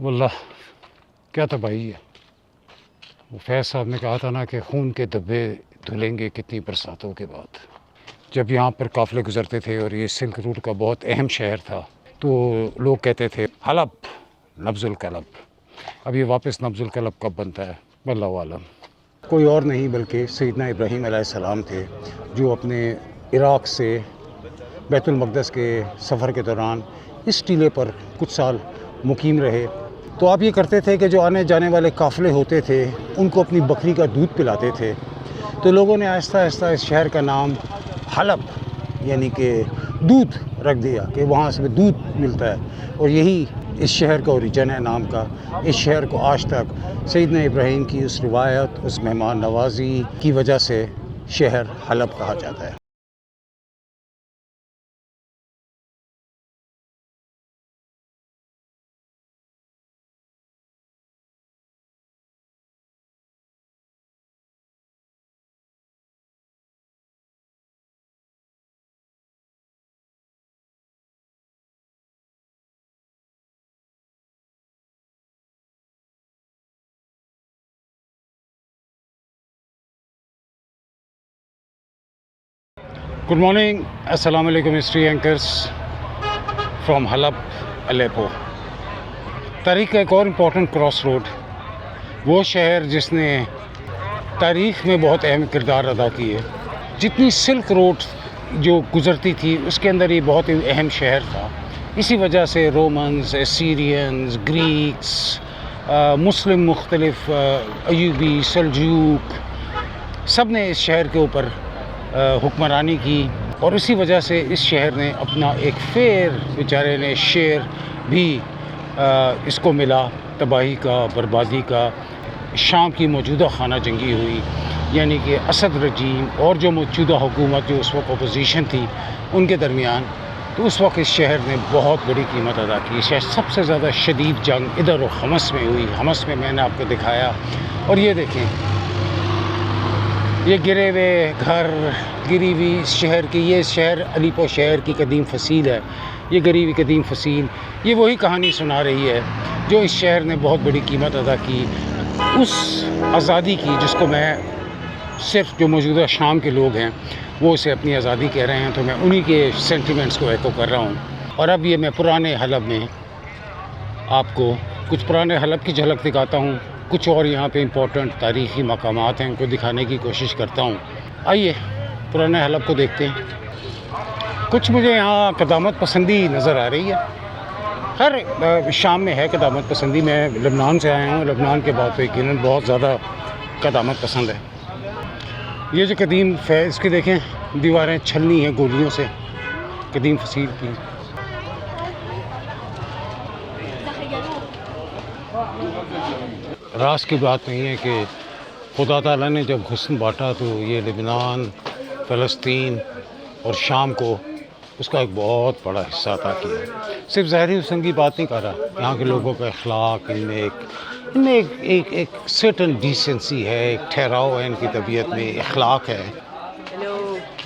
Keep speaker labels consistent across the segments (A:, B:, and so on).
A: واللہ کیا تباہی ہے. وہ فیض صاحب نے کہا تھا نا کہ خون کے دھبے دھلیں گے کتنی برساتوں کے بعد. جب یہاں پر قافلے گزرتے تھے اور یہ سلک روٹ کا بہت اہم شہر تھا تو لوگ کہتے تھے حلب نبض القلب. اب یہ واپس نبض القلب کب بنتا ہے واللہ عالم. کوئی اور نہیں بلکہ سیدنا ابراہیم علیہ السلام تھے جو اپنے عراق سے بیت المقدس کے سفر کے دوران اس ٹیلے پر کچھ سال مقیم رہے. تو آپ یہ کرتے تھے کہ جو آنے جانے والے قافلے ہوتے تھے ان کو اپنی بکری کا دودھ پلاتے تھے. تو لوگوں نے آہستہ آہستہ اس شہر کا نام حلب یعنی کہ دودھ رکھ دیا کہ وہاں سے دودھ ملتا ہے، اور یہی اس شہر کا اوریجن ہے نام کا. اس شہر کو آج تک سیدنا ابراہیم کی اس روایت، اس مہمان نوازی کی وجہ سے شہر حلب کہا جاتا ہے. گڈ مارننگ، السلام علیکم ہسٹری اینکرس فرام حلب الیپو. تاریخ کا ایک اور امپورٹنٹ کراس روڈ، وہ شہر جس نے تاریخ میں بہت اہم کردار ادا کی ہے. جتنی سلک روڈ جو گزرتی تھی اس کے اندر یہ بہت اہم شہر تھا. اسی وجہ سے رومنز، سیرینز، گریکس، مسلم مختلف، ایوبی، سلجوق، سب نے اس شہر کے اوپر حکمرانی کی، اور اسی وجہ سے اس شہر نے اپنا ایک فیر بیچارے نے شیر بھی اس کو ملا تباہی کا، بربادی کا. شام کی موجودہ خانہ جنگی ہوئی، یعنی کہ اسد رجیم اور جو موجودہ حکومت جو اس وقت اپوزیشن تھی ان کے درمیان. تو اس وقت اس شہر نے بہت بڑی قیمت ادا کی. شہر سب سے زیادہ شدید جنگ ادھر و حمص میں ہوئی. حمص میں میں نے آپ کو دکھایا، اور یہ دیکھیں یہ گرے ہوئے گھر، گری ہوئی شہر کی. یہ شہر الیپو شہر کی قدیم فصیل ہے. یہ گری ہوئی قدیم فصیل یہ وہی کہانی سنا رہی ہے جو اس شہر نے بہت بڑی قیمت ادا کی، اس آزادی کی جس کو میں صرف جو موجودہ شام کے لوگ ہیں وہ اسے اپنی آزادی کہہ رہے ہیں. تو میں انہی کے سینٹیمنٹس کو ایکو کر رہا ہوں. اور اب یہ میں پرانے حلب میں آپ کو کچھ پرانے حلب کی جھلک دکھاتا ہوں. کچھ اور یہاں پہ امپورٹنٹ تاریخی مقامات ہیں ان کو دکھانے کی کوشش کرتا ہوں. آئیے پرانے حلب کو دیکھتے ہیں. کچھ مجھے یہاں قدامت پسندی نظر آ رہی ہے. خیر شام میں ہے قدامت پسندی. میں لبنان سے آیا ہوں، لبنان کے بعد تو یقیناً بہت زیادہ قدامت پسند ہے. یہ جو قدیم فیض کی دیکھیں دیواریں چھلنی ہیں گولیوں سے، قدیم فصیل کی. راز کی بات نہیں ہے کہ خدا تعالیٰ نے جب حسن بانٹا تو یہ لبنان، فلسطین اور شام کو اس کا ایک بہت بڑا حصہ عطا کیا. صرف ظاہری حسن کی بات نہیں کر رہا، یہاں کے لوگوں کا اخلاق، ان میں ایک سرٹن ڈیسنسی ہے، ایک ٹھہراؤ ہے ان کی طبیعت میں، اخلاق ہے.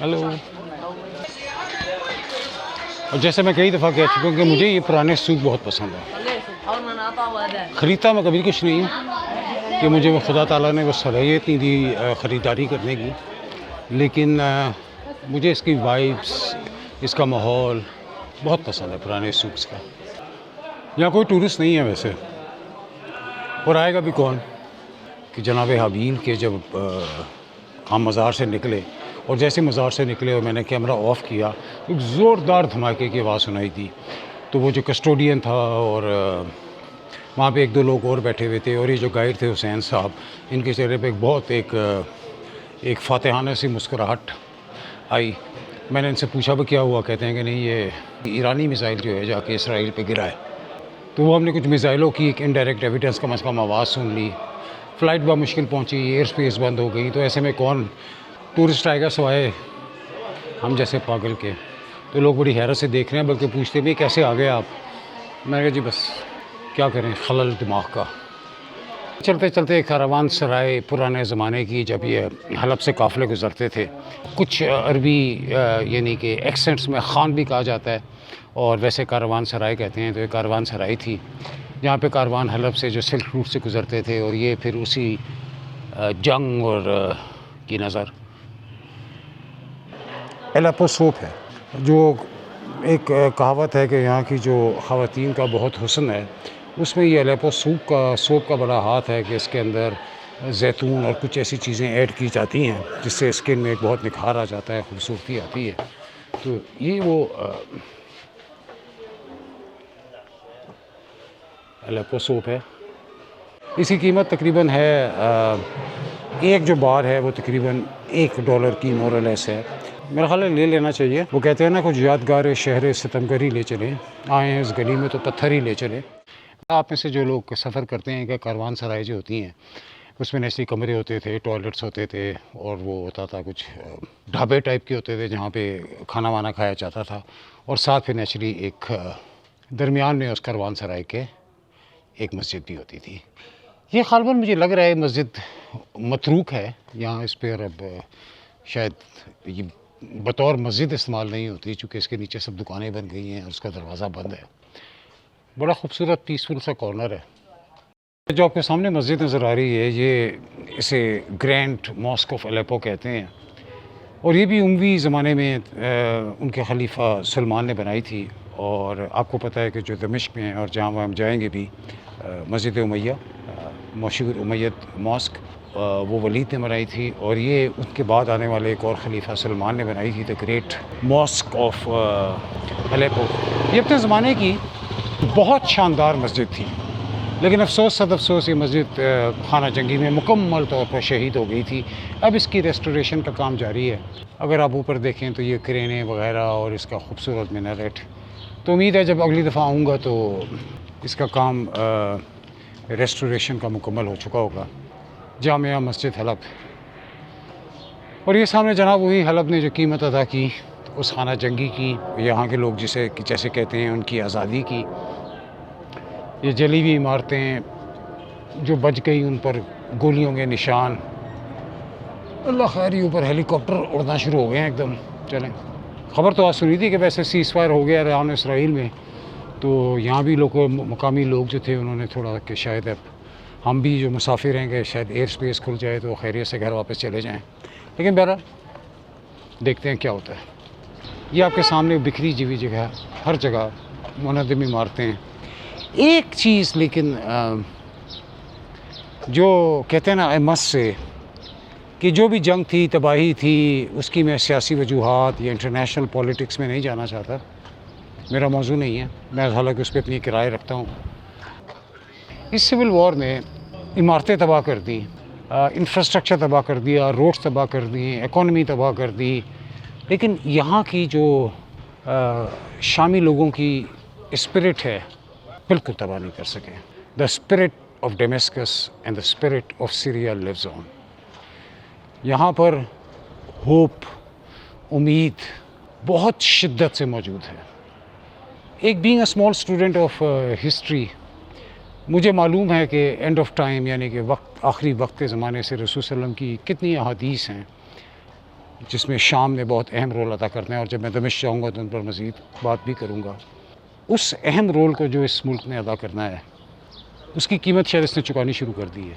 A: ہیلو. اور جیسے میں کئی دفعہ کہہ چکا ہوں کہ مجھے یہ پرانے سوق بہت پسند ہے. خریدتا میں کبھی کچھ نہیں ہوں کہ مجھے خدا تعالیٰ نے وہ صلاحیت نہیں دی خریداری کرنے کی، لیکن مجھے اس کی وائبس، اس کا ماحول بہت پسند ہے پرانے سوقس کا. یہاں کوئی ٹورسٹ نہیں ہے ویسے، اور آئے گا بھی کون کہ جناب حابیل کے جب ہم مزار سے نکلے، اور جیسے مزار سے نکلے اور میں نے کیمرہ آف کیا ایک زوردار دھماکے کی آواز سنائی دی. تو وہ جو کسٹوڈین تھا اور وہاں پہ ایک دو لوگ اور بیٹھے ہوئے تھے، اور یہ جو گائیڈ تھے حسین صاحب، ان کے چہرے پہ ایک فاتحانہ سی مسکراہٹ آئی. میں نے ان سے پوچھا وہ کیا ہوا؟ کہتے ہیں کہ نہیں یہ ایرانی میزائل جو ہے جا کے اسرائیل پہ گرا ہے. تو وہ ہم نے کچھ میزائلوں کی ایک انڈائریکٹ ایویڈنس کم از کم آواز سن لی. فلائٹ بہت مشکل پہنچی، ایئر سپیس بند ہو گئی. تو ایسے میں کون ٹورسٹ آئے گا سوائے ہم جیسے پاگل کے. تو لوگ بڑی حیرت سے دیکھ رہے ہیں، بلکہ پوچھتے بھی کیسے آ گئے آپ. میں نے کہا جی بس کیا کریں، خلل دماغ کا. چلتے چلتے کاروان سرائے پرانے زمانے کی، جب یہ حلب سے قافلے گزرتے تھے، کچھ عربی یعنی کہ ایکسنٹس میں خان بھی کہا جاتا ہے، اور ویسے کاروان سرائے کہتے ہیں. تو یہ کاروان سرائی تھی جہاں پہ کاروان حلب سے جو سلک روٹ سے گزرتے تھے، اور یہ پھر اسی جنگ اور کی نظر الیپو سوپ ہے، جو ایک کہاوت ہے کہ یہاں کی جو خواتین کا بہت حسن ہے، اس میں یہ الیپو سوپ کا بڑا ہاتھ ہے کہ اس کے اندر زیتون اور کچھ ایسی چیزیں ایڈ کی جاتی ہیں جس سے اسکن میں ایک بہت نکھار آ جاتا ہے، خوبصورتی آتی ہے. تو یہ وہ الیپو سوپ ہے. اس کی قیمت تقریباً ہے ایک جو بار ہے وہ تقریباً $1 کی مورلیس ہے. میرا خیال ہے لے لینا چاہیے. وہ کہتے ہیں نا کچھ یادگار شہر ستمگر ہی لے چلیں، آئے ہیں اس گلی میں تو پتھر ہی لے چلیں. آپ میں سے جو لوگ سفر کرتے ہیں کہ کاروان سرائے جو ہوتی ہیں اس میں ایسے کمرے ہوتے تھے، ٹوائلٹس ہوتے تھے، اور وہ ہوتا تھا کچھ ڈھابے ٹائپ کے ہوتے تھے جہاں پہ کھانا وانا کھایا جاتا تھا، اور ساتھ پھر نیچرلی ایک درمیان میں اس کاروان سرائے کے ایک مسجد بھی ہوتی تھی. یہ غالباً مجھے لگ رہا ہے مسجد متروک ہے یہاں، اس پہ اب شاید یہ بطور مسجد استعمال نہیں ہوتی چونکہ اس کے نیچے سب دکانیں بن گئی ہیں اور اس کا دروازہ بند ہے. بڑا خوبصورت پیسفل سا کارنر ہے. جو آپ کے سامنے مسجد نظر آ رہی ہے یہ اسے گرینڈ ماسک آف الیپو کہتے ہیں، اور یہ بھی اموی زمانے میں ان کے خلیفہ سلمان نے بنائی تھی. اور آپ کو پتہ ہے کہ جو دمشق میں اور جہاں ہم جائیں گے بھی مسجد امیہ، مشہور امیت ماسک، وہ ولید نے بنائی تھی، اور یہ ان کے بعد آنے والے ایک اور خلیفہ سلمان نے بنائی تھی، دا گریٹ ماسک آف الیپو. یہ اپنے زمانے کی بہت شاندار مسجد تھی، لیکن افسوس صد افسوس یہ مسجد خانہ جنگی میں مکمل طور پر شہید ہو گئی تھی. اب اس کی ریسٹوریشن کا کام جاری ہے. اگر آپ اوپر دیکھیں تو یہ کرینیں وغیرہ اور اس کا خوبصورت میناریٹ. تو امید ہے جب اگلی دفعہ آؤں گا تو اس کا کام ریسٹوریشن کا مکمل ہو چکا ہوگا. جامعہ مسجد حلب. اور یہ سامنے جناب وہی حلب نے جو قیمت ادا کی اس خانہ جنگی کی، یہاں کے لوگ جیسے کہتے ہیں ان کی آزادی کی. یہ جلی ہوئی عمارتیں جو بچ گئی، ان پر گولیوں کے نشان. اللہ خیر، یہ اوپر ہیلی کاپٹر اڑنا شروع ہو گئے ہیں ایک دم. چلیں، خبر تو آج سنی تھی کہ ویسے سیز فائر ہو گیا ایران اسرائیل میں، تو یہاں بھی مقامی لوگ جو تھے انہوں نے تھوڑا کہ شاید اب ہم بھی جو مسافر ہیں کہ شاید ایئر سپیس کھل جائے تو خیریت سے گھر واپس چلے جائیں. لیکن بہرحال دیکھتے ہیں کیا ہوتا ہے. یہ آپ کے سامنے بکھری ہوئی جگہ، ہر جگہ منہدم عمارتیں. ایک چیز لیکن جو کہتے ہیں نا احمس سے کہ جو بھی جنگ تھی، تباہی تھی، اس کی میں سیاسی وجوہات یا انٹرنیشنل پولیٹکس میں نہیں جانا چاہتا، میرا موضوع نہیں ہے. میں حالانکہ اس پہ اپنی رائے رکھتا ہوں. اس سول وار نے عمارتیں تباہ کر دی، انفراسٹرکچر تباہ کر دیا، روڈز تباہ کر دی، اکانومی تباہ کر دی، لیکن یہاں کی جو شامی لوگوں کی اسپرٹ ہے بالکل تباہ نہیں کر سکے. The spirit of Damascus and the spirit of Syria lives on. یہاں پر ہوپ، امید بہت شدت سے موجود ہے. ایک being a small student of history, مجھے معلوم ہے کہ اینڈ آف ٹائم یعنی کہ آخری وقت کے زمانے سے رسول صلی اللہ علیہ وسلم کی کتنی احادیث ہیں جس میں شام نے بہت اہم رول ادا کرتے ہیں، اور جب میں دمشق جاؤں گا تو ان پر مزید بات بھی کروں گا. اس اہم رول کو جو اس ملک نے ادا کرنا ہے اس کی قیمت شاید اس نے چکانی شروع کر دی ہے.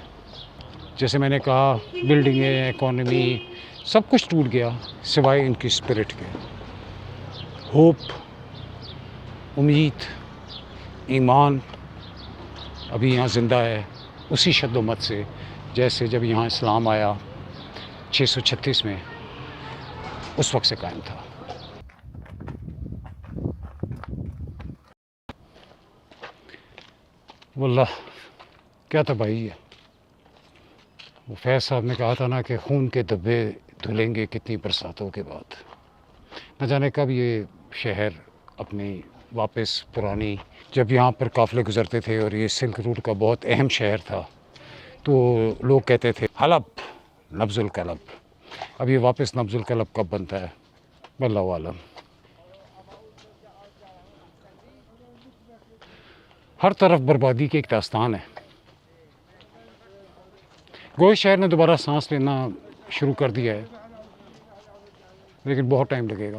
A: جیسے میں نے کہا، بلڈنگیں، اکانومی سب کچھ ٹوٹ گیا سوائے ان کی اسپرٹ کے. ہوپ، امید، ایمان ابھی یہاں زندہ ہے اسی شد و مت سے جیسے جب یہاں اسلام آیا 636 میں، اس وقت سے قائم تھا. واللہ کیا تباہی ہے. وہ فیض صاحب نے کہا تھا نا کہ خون کے دھبے دھلیں گے کتنی برساتوں کے بعد. نہ جانے کب یہ شہر اپنی واپس پرانی، جب یہاں پر قافلے گزرتے تھے اور یہ سلک روٹ کا بہت اہم شہر تھا تو لوگ کہتے تھے حلب نبض القلب. اب یہ واپس نبض القلب کب بنتا ہے واللہ عالم. ہر طرف بربادی کی ایک داستان ہے. گوئے شہر نے دوبارہ سانس لینا شروع کر دیا ہے لیکن بہت ٹائم لگے گا.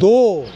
A: 2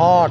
A: 8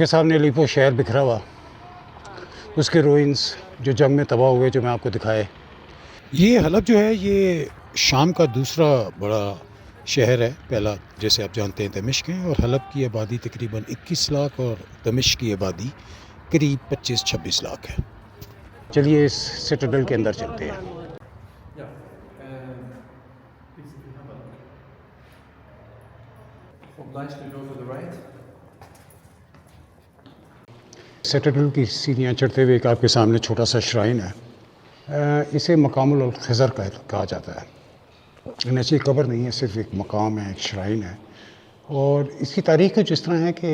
A: کے سامنے لیپو شہر بکھرا ہوا، اس کے روئنز جو جنگ میں تباہ ہوئے جو میں آپ کو دکھائے. یہ حلب جو ہے یہ شام کا دوسرا بڑا شہر ہے. پہلا جیسے آپ جانتے ہیں دمشق ہے، اور حلب کی آبادی تقریباً 21 لاکھ اور دمشق کی آبادی قریب 25-26 لاکھ ہے. چلیے اس سٹیڈل کے اندر چلتے ہیں. سٹیڈل کی سیڑھیاں چڑھتے ہوئے ایک آپ کے سامنے چھوٹا سا شرائن ہے. اسے مقام الخضر کہا جاتا ہے. نیچے قبر نہیں ہے، صرف ایک مقام ہے، ایک شرائن ہے. اور اس کی تاریخ کچھ اس طرح ہے کہ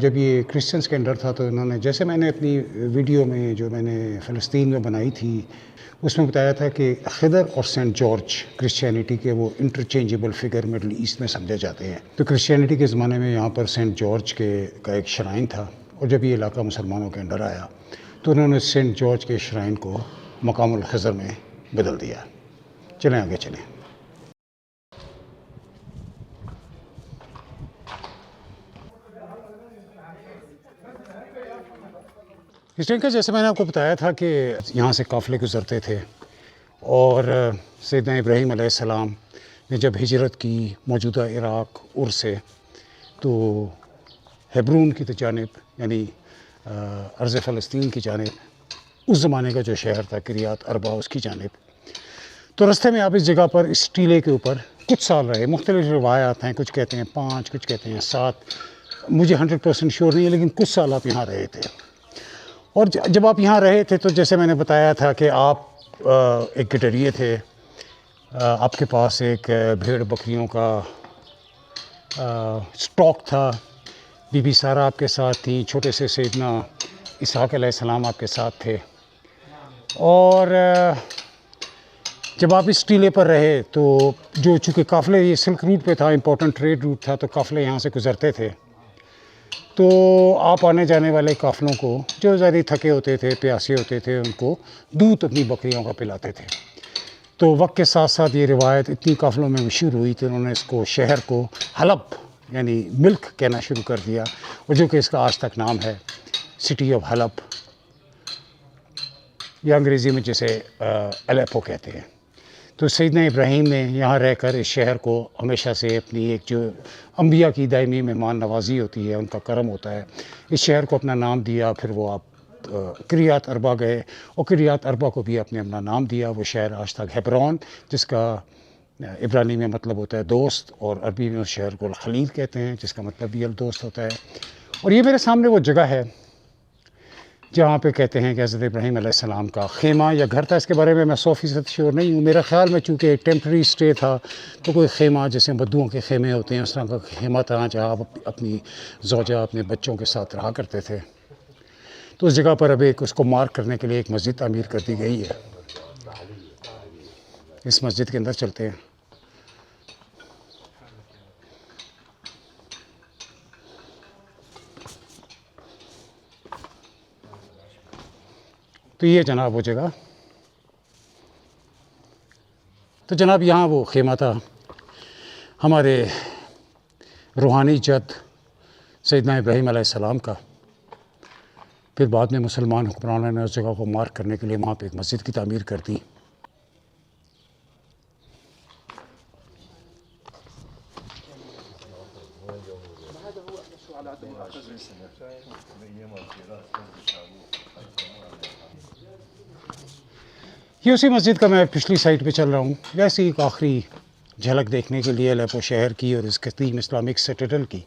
A: جب یہ کرسچنس کے انڈر تھا تو انہوں نے، جیسے میں نے اپنی ویڈیو میں جو میں نے فلسطین میں بنائی تھی اس میں بتایا تھا کہ خضر اور سینٹ جارج کرسچینٹی کے وہ انٹرچینجبل فگر مڈل ایسٹ میں سمجھے جاتے ہیں. تو کرسچینٹی کے زمانے میں یہاں پر سینٹ جارج کا ایک شرائن تھا، اور جب یہ علاقہ مسلمانوں کے انڈر آیا تو انہوں نے سینٹ جارج کے شرائن کو مقام الخضر میں بدل دیا. چلیں آگے چلیں. اس ٹائم کا جیسے میں نے آپ کو بتایا تھا کہ یہاں سے قافلے گزرتے تھے، اور سیدنا ابراہیم علیہ السلام نے جب ہجرت کی موجودہ عراق اور سے تو ہیبرون کی جانب، یعنی ارض فلسطین کی جانب، اس زمانے کا جو شہر تھا کریات اربا، اس کی جانب. تو رستے میں آپ اس جگہ پر اس ٹیلے کے اوپر کچھ سال رہے. مختلف روایات ہیں، کچھ کہتے ہیں 5، کچھ کہتے ہیں 7، مجھے 100% شیور نہیں ہے، لیکن کچھ سال آپ یہاں رہے تھے. اور جب آپ یہاں رہے تھے تو جیسے میں نے بتایا تھا کہ آپ ایک گٹریے تھے، آپ کے پاس ایک بھیڑ بکریوں کا سٹاک تھا. بی بی سارا آپ کے ساتھ تھیں، چھوٹے سے سیدنا اسحاق علیہ السلام آپ کے ساتھ تھے. اور جب آپ اس ٹیلے پر رہے تو جو چونکہ قافلے یہ سلک روٹ پہ تھا، امپورٹنٹ ٹریڈ روٹ تھا، تو قافلے یہاں سے گزرتے تھے. تو آپ آنے جانے والے قافلوں کو جو زیادہ تھکے ہوتے تھے، پیاسے ہوتے تھے، ان کو دودھ اپنی بکریوں کا پلاتے تھے. تو وقت کے ساتھ ساتھ یہ روایت اتنی قافلوں میں مشہور ہوئی کہ انہوں نے اس کو شہر کو حلب یعنی ملک کہنا شروع کر دیا، اور جو کہ اس کا آج تک نام ہے سٹی آف حلب، یا انگریزی میں جسے الیپو کہتے ہیں. تو سیدنا ابراہیم نے یہاں رہ کر اس شہر کو ہمیشہ سے اپنی ایک جو انبیاء کی دائمی مہمان نوازی ہوتی ہے، ان کا کرم ہوتا ہے، اس شہر کو اپنا نام دیا. پھر وہ آپ کریات اربا گئے، اور کریات اربا کو بھی اپنے اپنا نام دیا. وہ شہر آج تک ہیبرون، جس کا عبرانی میں مطلب ہوتا ہے دوست، اور عربی میں اس شہر کو الخلیل کہتے ہیں، جس کا مطلب بھی الدوست ہوتا ہے. اور یہ میرے سامنے وہ جگہ ہے جہاں پہ کہتے ہیں کہ حضرت ابراہیم علیہ السلام کا خیمہ یا گھر تھا. اس کے بارے میں 100% شیور نہیں ہوں. میرا خیال میں چونکہ ایک ٹیمپرری اسٹے تھا تو کوئی خیمہ جیسے بدوؤں کے خیمے ہوتے ہیں اس طرح کا خیمہ تھا جہاں آپ اپنی زوجہ اپنے بچوں کے ساتھ رہا کرتے تھے. تو اس جگہ پر اب ایک اس کو مارک کرنے کے لیے ایک مسجد تعمیر کر دی گئی ہے. اس مسجد کے اندر چلتے ہیں. تو یہ جناب وہ جگہ، تو جناب یہاں وہ خیمہ تھا ہمارے روحانی جد سیدنا ابراہیم علیہ السلام کا. پھر بعد میں مسلمان حکمرانوں نے اس جگہ کو مارک کرنے کے لیے وہاں پہ ایک مسجد کی تعمیر کر دی. یہ اسی مسجد کا میں پچھلی سائٹ پہ چل رہا ہوں، ویسے ایک آخری جھلک دیکھنے کے لیے الیپو شہر کی اور اس قدیم اسلامک سٹیڈل کی.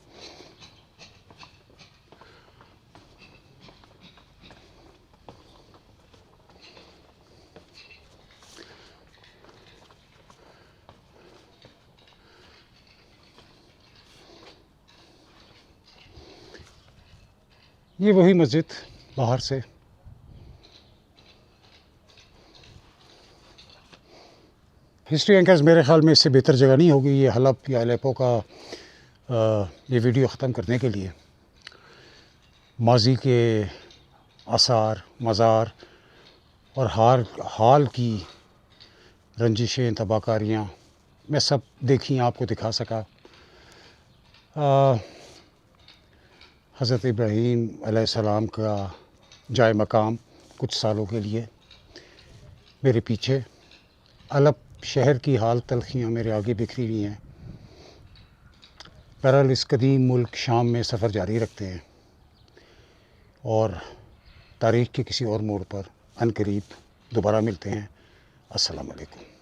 A: یہ وہی مسجد باہر سے. ہسٹری اینکرز میرے خیال میں اس سے بہتر جگہ نہیں ہوگی یہ حلب یا الیپو کا یہ ویڈیو ختم کرنے کے لیے. ماضی کے آثار، مزار اور حال کی رنجشیں، تباہ کاریاں میں سب دیکھی، آپ کو دکھا سکا. حضرت ابراہیم علیہ السلام کا جائے مقام کچھ سالوں کے لیے میرے پیچھے، الپ شہر کی حال تلخیاں میرے آگے بکھری ہوئی ہیں۔ بہرحال اس قدیم ملک شام میں سفر جاری رکھتے ہیں اور تاریخ کے کسی اور موڑ پر عنقریب دوبارہ ملتے ہیں۔ السلام علیکم۔